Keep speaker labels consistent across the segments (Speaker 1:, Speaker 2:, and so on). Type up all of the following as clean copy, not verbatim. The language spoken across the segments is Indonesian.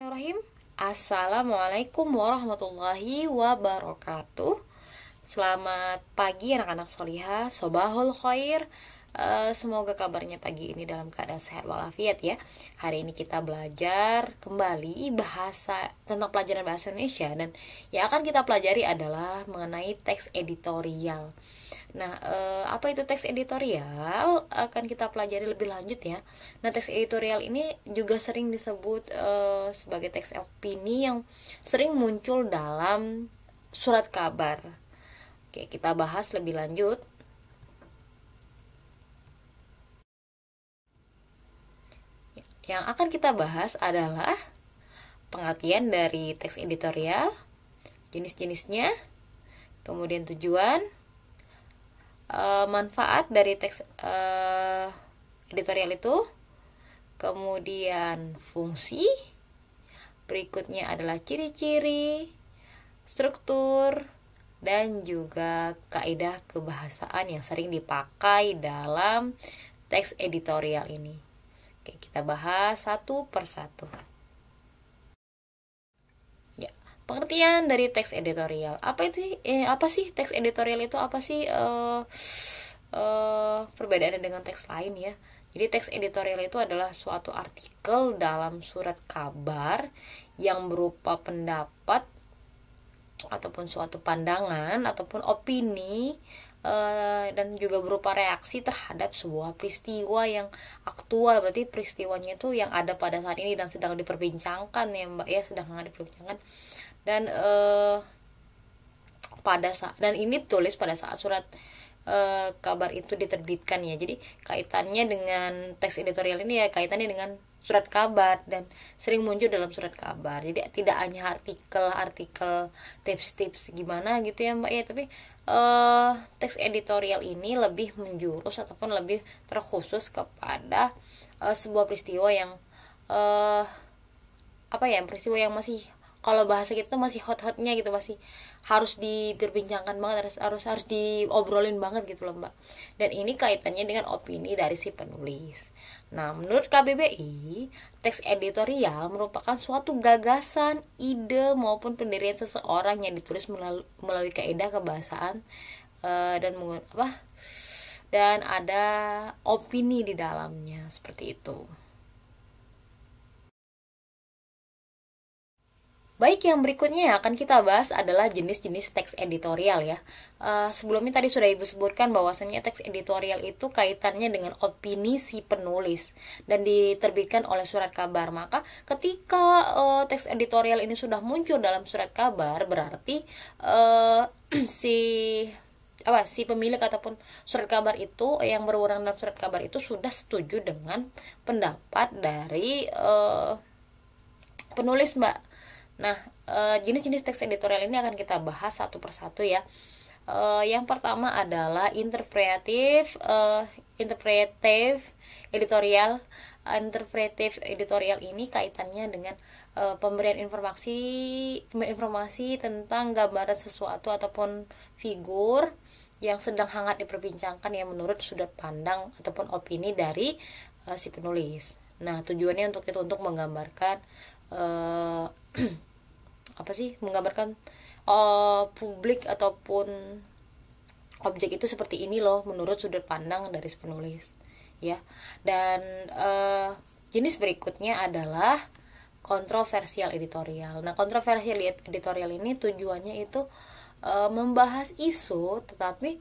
Speaker 1: Bismillahirrahmanirrahim. Assalamualaikum warahmatullahi wabarakatuh. Selamat pagi anak-anak solihah, sobahul khair. Semoga kabarnya pagi ini dalam keadaan sehat walafiat ya. Hari ini kita belajar kembali tentang pelajaran bahasa Indonesia, dan yang akan kita pelajari adalah mengenai teks editorial. Nah, apa itu teks editorial akan kita pelajari lebih lanjut ya. Nah, teks editorial ini juga sering disebut sebagai teks opini yang sering muncul dalam surat kabar. Oke, kita bahas lebih lanjut. Yang akan kita bahas adalah pengertian dari teks editorial, jenis-jenisnya, kemudian tujuan, manfaat dari teks editorial itu, kemudian fungsi, berikutnya adalah ciri-ciri, struktur, dan juga kaidah kebahasaan yang sering dipakai dalam teks editorial ini. Oke, kita bahas satu persatu. Ya, pengertian dari teks editorial. Apa sih teks editorial itu? Apa sih perbedaannya dengan teks lain ya? Jadi teks editorial itu adalah suatu artikel dalam surat kabar yang berupa pendapat ataupun suatu pandangan ataupun opini, dan juga berupa reaksi terhadap sebuah peristiwa yang aktual. Berarti peristiwanya itu yang ada pada saat ini dan sedang diperbincangkan ya Mbak ya, sedang diperbincangkan. Dan dan ini tulis pada saat surat kabar itu diterbitkan ya. Jadi kaitannya dengan teks editorial ini ya kaitannya dengan surat kabar dan sering muncul dalam surat kabar. Jadi tidak hanya artikel tips-tips gimana gitu ya Mbak ya, tapi teks editorial ini lebih menjurus ataupun lebih terkhusus kepada sebuah peristiwa yang peristiwa yang masih, kalau bahasa kita tuh masih hot-hotnya gitu, masih harus diperbincangkan banget, harus diobrolin banget gitu loh Mbak. Dan ini kaitannya dengan opini dari si penulis. Nah, menurut KBBI, teks editorial merupakan suatu gagasan, ide maupun pendirian seseorang yang ditulis melalui kaidah kebahasaan, dan ada opini di dalamnya, seperti itu. Baik, yang berikutnya yang akan kita bahas adalah jenis-jenis teks editorial ya. Sebelumnya tadi sudah Ibu sebutkan bahwasannya teks editorial itu kaitannya dengan opini si penulis dan diterbitkan oleh surat kabar. Maka ketika teks editorial ini sudah muncul dalam surat kabar, berarti si pemilik ataupun surat kabar itu yang berwenang dalam surat kabar itu sudah setuju dengan pendapat dari penulis Mbak. Nah, jenis-jenis teks editorial ini akan kita bahas satu persatu ya. Yang pertama adalah interpretive editorial. Interpretive editorial ini kaitannya dengan pemberian informasi tentang gambaran sesuatu ataupun figur yang sedang hangat diperbincangkan yang menurut sudut pandang ataupun opini dari si penulis. Nah, tujuannya untuk menggambarkan menggambarkan publik ataupun objek itu seperti ini loh menurut sudut pandang dari penulis ya. Dan jenis berikutnya adalah kontroversial editorial. Nah, kontroversial editorial ini tujuannya itu membahas isu, tetapi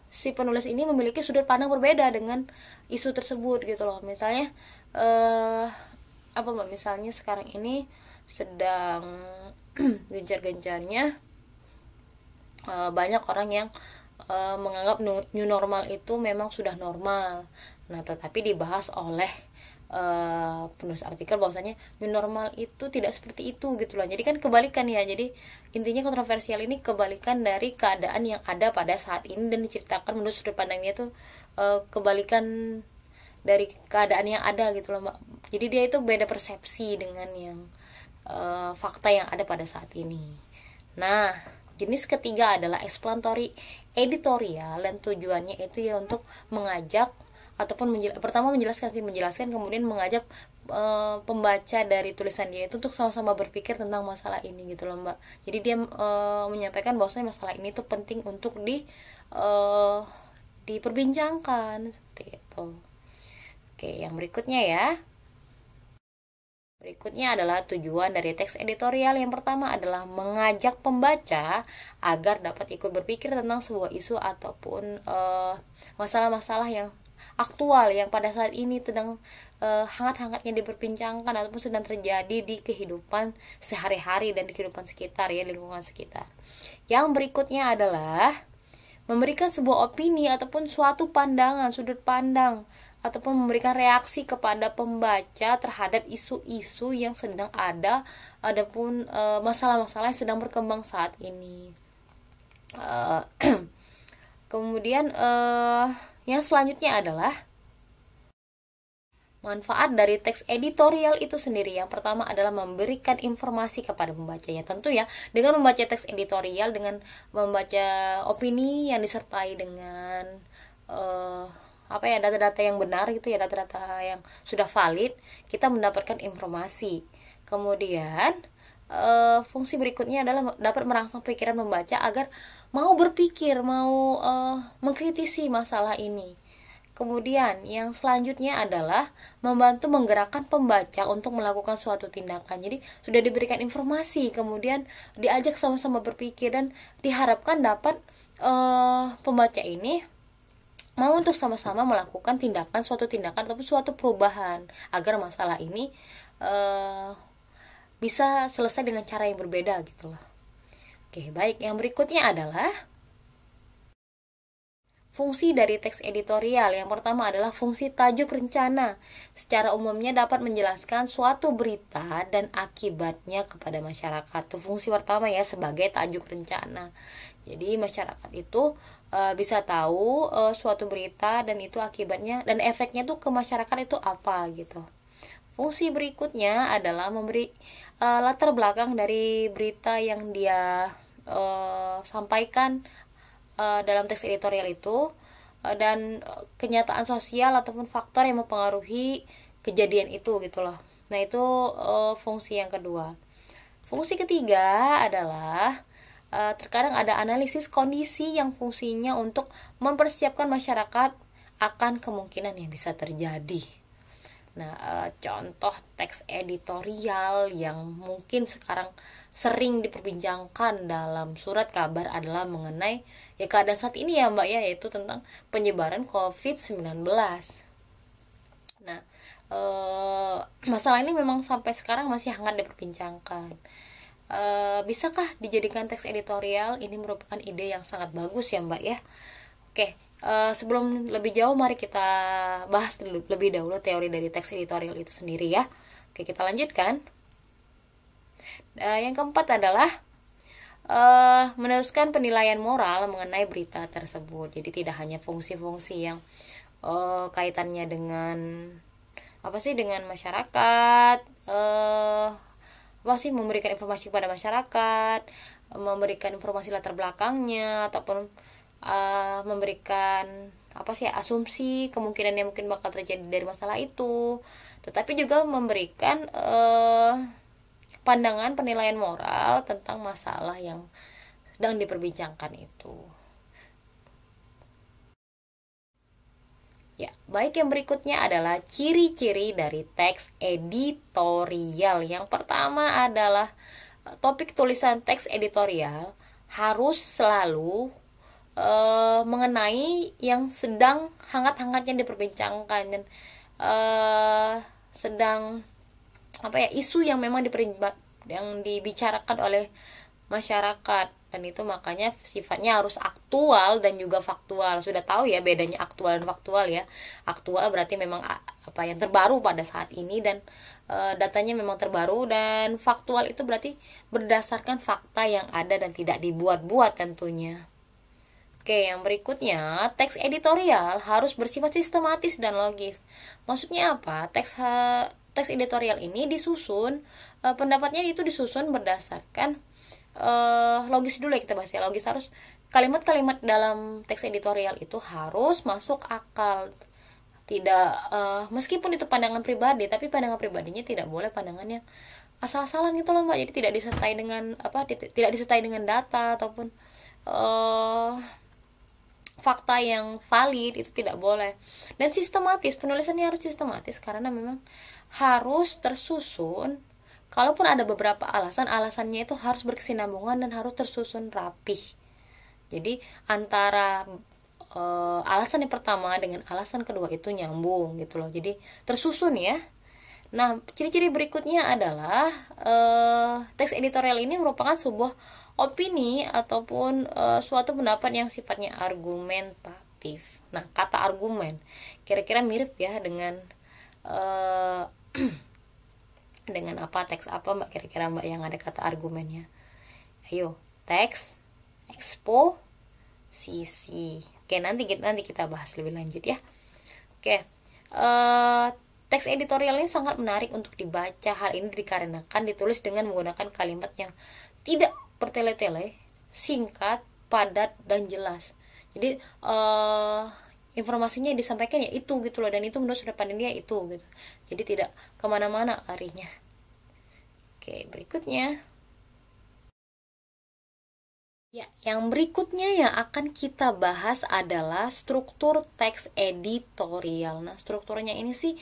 Speaker 1: si penulis ini memiliki sudut pandang berbeda dengan isu tersebut gitu loh. Misalnya misalnya sekarang ini sedang gencar-gencarnya banyak orang yang menganggap new normal itu memang sudah normal. Nah, tetapi dibahas oleh penulis artikel bahwasanya new normal itu tidak seperti itu gitu loh. Jadi kan kebalikan ya. Jadi intinya kontroversial ini kebalikan dari keadaan yang ada pada saat ini dan diceritakan menurut sudut pandangnya tuh kebalikan dari keadaan yang ada gitu loh Mbak. Jadi dia itu beda persepsi dengan yang fakta yang ada pada saat ini. Nah, jenis ketiga adalah explanatory editorial, dan tujuannya itu ya untuk mengajak ataupun menjelaskan kemudian mengajak pembaca dari tulisan dia itu untuk sama-sama berpikir tentang masalah ini gitu loh Mbak. Jadi dia menyampaikan bahwasanya masalah ini tuh penting untuk diperbincangkan seperti itu. Oke, yang berikutnya ya. Berikutnya adalah tujuan dari teks editorial. Yang pertama adalah mengajak pembaca agar dapat ikut berpikir tentang sebuah isu ataupun masalah-masalah yang aktual yang pada saat ini sedang hangat-hangatnya diperbincangkan ataupun sedang terjadi di kehidupan sehari-hari dan di kehidupan sekitar ya, lingkungan sekitar. Yang berikutnya adalah memberikan sebuah opini ataupun suatu pandangan, sudut pandang ataupun memberikan reaksi kepada pembaca terhadap isu-isu yang sedang ada adapun masalah-masalah yang sedang berkembang saat ini. Kemudian yang selanjutnya adalah manfaat dari teks editorial itu sendiri. Yang pertama adalah memberikan informasi kepada pembacanya. Tentu ya, dengan membaca teks editorial, dengan membaca opini yang disertai dengan data-data yang benar gitu ya, data-data yang sudah valid, kita mendapatkan informasi. Kemudian fungsi berikutnya adalah dapat merangsang pikiran membaca agar mau berpikir, mau mengkritisi masalah ini. Kemudian yang selanjutnya adalah membantu menggerakkan pembaca untuk melakukan suatu tindakan. Jadi sudah diberikan informasi, kemudian diajak sama-sama berpikir dan diharapkan dapat pembaca ini mau untuk sama-sama melakukan suatu tindakan ataupun suatu perubahan agar masalah ini bisa selesai dengan cara yang berbeda gitu loh. Oke, baik, yang berikutnya adalah fungsi dari teks editorial. Yang pertama adalah fungsi tajuk rencana. Secara umumnya dapat menjelaskan suatu berita dan akibatnya kepada masyarakat. Itu fungsi pertama ya, sebagai tajuk rencana. Jadi masyarakat itu bisa tahu suatu berita dan itu akibatnya dan efeknya tuh ke masyarakat itu apa gitu. Fungsi berikutnya adalah memberi latar belakang dari berita yang dia sampaikan dalam teks editorial itu dan kenyataan sosial ataupun faktor yang mempengaruhi kejadian itu gitu loh. Nah itu fungsi yang kedua. Fungsi ketiga adalah terkadang ada analisis kondisi yang fungsinya untuk mempersiapkan masyarakat akan kemungkinan yang bisa terjadi. Nah, contoh teks editorial yang mungkin sekarang sering diperbincangkan dalam surat kabar adalah mengenai ya keadaan saat ini ya Mbak ya, yaitu tentang penyebaran COVID-19. Nah, masalah ini memang sampai sekarang masih hangat diperbincangkan. Bisakah dijadikan teks editorial? Ini merupakan ide yang sangat bagus ya Mbak ya. Oke, sebelum lebih jauh mari kita bahas lebih dahulu teori dari teks editorial itu sendiri ya. Oke, kita lanjutkan. Yang keempat adalah meneruskan penilaian moral mengenai berita tersebut. Jadi tidak hanya fungsi-fungsi yang kaitannya dengan dengan masyarakat, memberikan informasi kepada masyarakat, memberikan informasi latar belakangnya ataupun memberikan asumsi kemungkinan yang mungkin bakal terjadi dari masalah itu, tetapi juga memberikan pandangan penilaian moral tentang masalah yang sedang diperbincangkan itu. Ya, baik, yang berikutnya adalah ciri-ciri dari teks editorial. Yang pertama adalah topik tulisan teks editorial harus selalu mengenai yang sedang hangat-hangatnya diperbincangkan dan sedang isu yang memang dibicarakan oleh masyarakat, dan itu makanya sifatnya harus aktual dan juga faktual. Sudah tahu ya bedanya aktual dan faktual ya. Aktual berarti memang yang terbaru pada saat ini dan datanya memang terbaru, dan faktual itu berarti berdasarkan fakta yang ada dan tidak dibuat-buat tentunya. Oke, yang berikutnya, teks editorial harus bersifat sistematis dan logis. Maksudnya apa? Teks editorial ini disusun, pendapatnya itu disusun berdasarkan logis dulu ya, kita bahas ya. Logis, harus kalimat-kalimat dalam teks editorial itu harus masuk akal, tidak meskipun itu pandangan pribadi, tapi pandangan pribadinya tidak boleh pandangan yang asal-asalan gitu loh Mbak. Jadi tidak disertai dengan tidak disertai dengan data ataupun fakta yang valid, itu tidak boleh. Dan sistematis, penulisannya harus sistematis karena memang harus tersusun. Kalaupun ada beberapa alasannya itu harus berkesinambungan dan harus tersusun rapih. Jadi antara alasan yang pertama dengan alasan kedua itu nyambung gitu loh, jadi tersusun ya. Nah, ciri-ciri berikutnya adalah teks editorial ini merupakan sebuah opini ataupun suatu pendapat yang sifatnya argumentatif. Nah, kata argumen kira-kira mirip ya dengan dengan apa, teks apa Mbak, kira-kira Mbak yang ada kata argumennya? Ayo, teks, eksposisi. Oke, nanti kita bahas lebih lanjut ya. Oke, teks editorial ini sangat menarik untuk dibaca. Hal ini dikarenakan ditulis dengan menggunakan kalimat yang tidak bertele-tele, singkat, padat, dan jelas. Jadi informasinya yang disampaikan ya itu gitu loh, dan itu menurut sudut pandang dia itu gitu. Jadi tidak kemana-mana larinya. Oke, berikutnya. Ya, yang berikutnya yang akan kita bahas adalah struktur teks editorial. Nah, strukturnya ini sih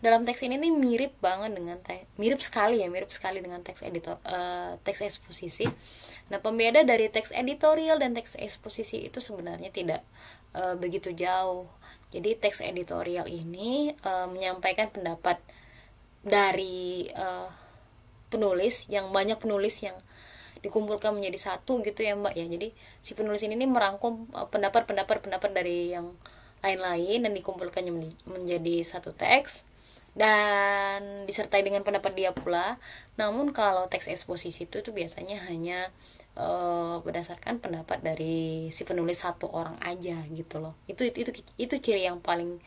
Speaker 1: dalam teks ini nih mirip banget dengan mirip sekali dengan teks eksposisi. Nah, pembeda dari teks editorial dan teks eksposisi itu sebenarnya tidak begitu jauh. Jadi teks editorial ini menyampaikan pendapat dari penulis, yang banyak penulis yang dikumpulkan menjadi satu gitu ya Mbak ya. Jadi si penulis ini merangkum pendapat dari yang lain-lain dan dikumpulkannya menjadi satu teks dan disertai dengan pendapat dia pula. Namun kalau teks eksposisi itu tuh biasanya hanya berdasarkan pendapat dari si penulis satu orang aja gitu loh. Itu ciri yang paling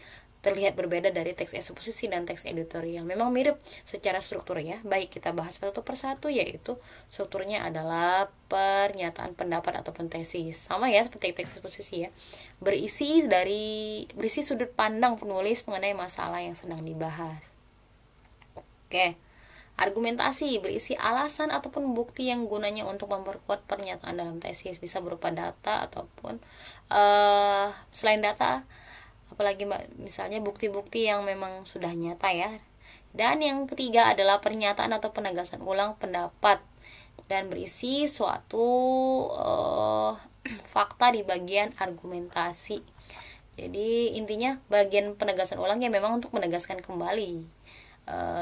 Speaker 1: terlihat berbeda dari teks eksposisi dan teks editorial. Memang mirip secara struktur ya. Baik, kita bahas satu persatu, yaitu strukturnya adalah pernyataan pendapat ataupun tesis. Sama ya seperti teks eksposisi ya. Berisi sudut pandang penulis mengenai masalah yang sedang dibahas. Oke. Argumentasi berisi alasan ataupun bukti yang gunanya untuk memperkuat pernyataan dalam tesis, bisa berupa data ataupun selain data, apalagi Mbak, misalnya bukti-bukti yang memang sudah nyata ya. Dan yang ketiga adalah pernyataan atau penegasan ulang pendapat dan berisi suatu fakta di bagian argumentasi. Jadi intinya bagian penegasan ulangnya memang untuk menegaskan kembali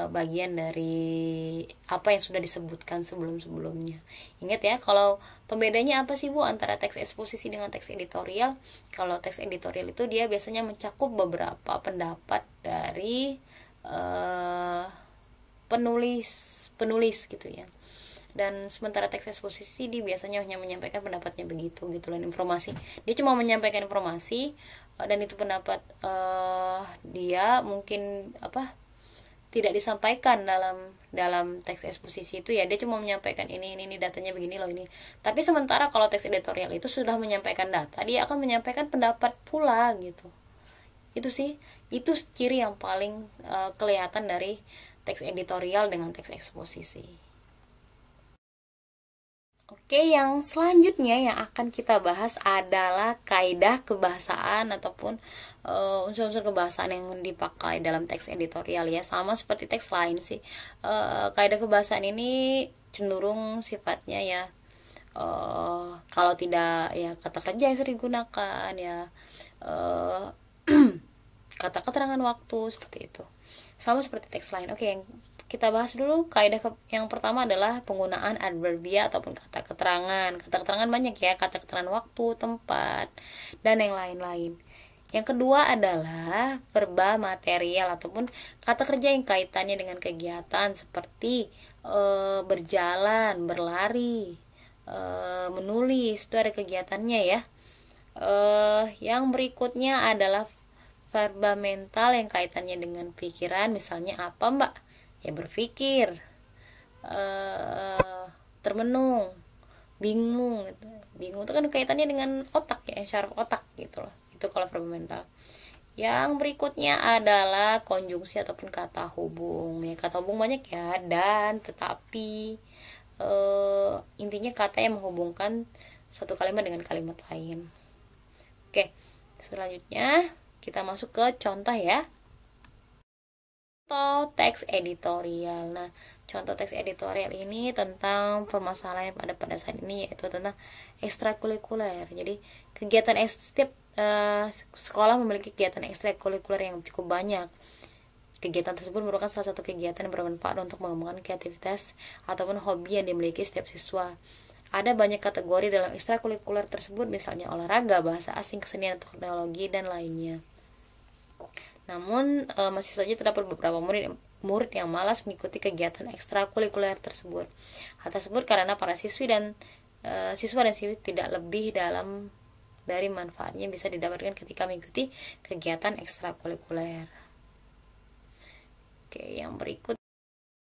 Speaker 1: bagian dari apa yang sudah disebutkan sebelum-sebelumnya. Ingat ya, kalau pembedanya apa sih Bu antara teks eksposisi dengan teks editorial? Kalau teks editorial itu dia biasanya mencakup beberapa pendapat dari penulis gitu ya. Dan sementara teks eksposisi dia biasanya hanya menyampaikan pendapatnya begitu gitu loh, informasi. Dia cuma menyampaikan informasi dan itu pendapat dia mungkin tidak disampaikan dalam teks eksposisi itu ya. Dia cuma menyampaikan ini datanya begini loh ini. Tapi sementara kalau teks editorial itu sudah menyampaikan data, dia akan menyampaikan pendapat pula gitu. Itu ciri yang paling kelihatan dari teks editorial dengan teks eksposisi. Oke, yang selanjutnya yang akan kita bahas adalah kaidah kebahasaan ataupun unsur-unsur kebahasaan yang dipakai dalam teks editorial ya. Sama seperti teks lain sih. Kaidah kebahasaan ini cenderung sifatnya ya kalau tidak ya kata kerja yang sering digunakan ya, kata keterangan waktu seperti itu. Sama seperti teks lain. Oke, yang kita bahas dulu kaidah yang pertama adalah penggunaan adverbia ataupun kata keterangan. Kata keterangan banyak ya, kata keterangan waktu, tempat, dan yang lain-lain. Yang kedua adalah verba material ataupun kata kerja yang kaitannya dengan kegiatan seperti berjalan, berlari, menulis, itu ada kegiatannya ya. Yang berikutnya adalah verba mental yang kaitannya dengan pikiran, misalnya apa Mbak? Ya berpikir, termenung, bingung gitu. Bingung itu kan kaitannya dengan otak ya, syaraf otak gitu loh. Itu kalau verba mental. Yang berikutnya adalah konjungsi ataupun kata hubung. Ya, kata hubung banyak ya, dan, tetapi. Intinya kata yang menghubungkan satu kalimat dengan kalimat lain. Oke, selanjutnya kita masuk ke contoh ya. Contoh teks editorial. Nah, contoh teks editorial ini tentang permasalahan yang ada pada saat ini, yaitu tentang ekstrakurikuler. Jadi kegiatan setiap sekolah memiliki kegiatan ekstrakurikuler yang cukup banyak. Kegiatan tersebut merupakan salah satu kegiatan yang bermanfaat untuk mengembangkan kreativitas ataupun hobi yang dimiliki setiap siswa. Ada banyak kategori dalam ekstrakurikuler tersebut, misalnya olahraga, bahasa asing, kesenian, teknologi, dan lainnya. Namun masih saja terdapat beberapa murid yang malas mengikuti kegiatan ekstrakurikuler tersebut. Hal tersebut karena para siswa dan siswi tidak lebih dalam dari manfaatnya bisa didapatkan ketika mengikuti kegiatan ekstrakurikuler. Oke, yang berikut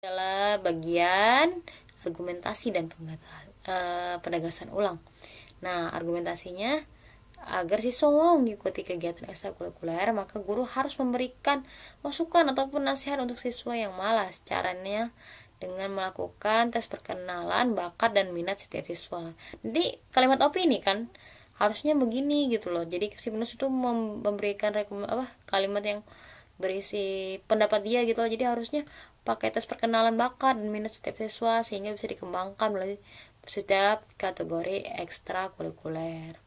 Speaker 1: adalah bagian argumentasi dan penegasan ulang. Nah, argumentasinya, agar siswa mau mengikuti kegiatan ekstrakurikuler, maka guru harus memberikan masukan ataupun nasihat untuk siswa yang malas. Caranya dengan melakukan tes perkenalan bakat dan minat setiap siswa. Jadi kalimat opini kan harusnya begini gitu loh. Jadi si penulis itu memberikan kalimat yang berisi pendapat dia gitu loh. Jadi harusnya pakai tes perkenalan bakat dan minat setiap siswa sehingga bisa dikembangkan melalui setiap kategori ekstrakurikuler.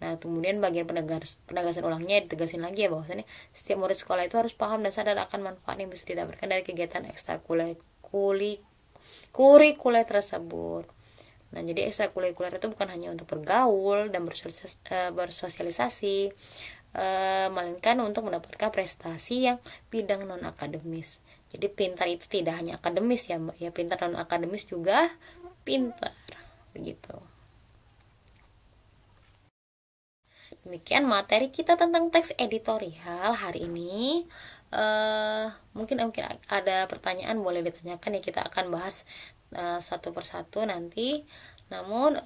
Speaker 1: Nah, kemudian bagian penegasan ulangnya ditegasin lagi ya, bahwasanya setiap murid sekolah itu harus paham dan sadar akan manfaat yang bisa didapatkan dari kegiatan ekstrakurikuler tersebut. Nah, jadi ekstrakurikuler itu bukan hanya untuk bergaul dan bersosialisasi, melainkan untuk mendapatkan prestasi yang bidang non akademis. Jadi pintar itu tidak hanya akademis ya Mbak, ya pintar non akademis juga pintar, begitu. Demikian materi kita tentang teks editorial hari ini. Mungkin ada pertanyaan, boleh ditanyakan ya, kita akan bahas satu persatu nanti. Namun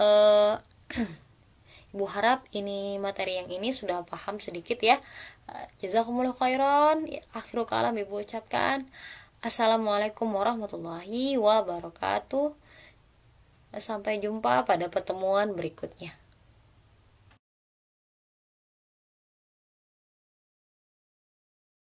Speaker 1: Ibu harap ini materi yang ini sudah paham sedikit ya. Jazakumullah khairan. Akhirul kalam Ibu ucapkan Assalamualaikum warahmatullahi wabarakatuh. Sampai jumpa pada pertemuan berikutnya.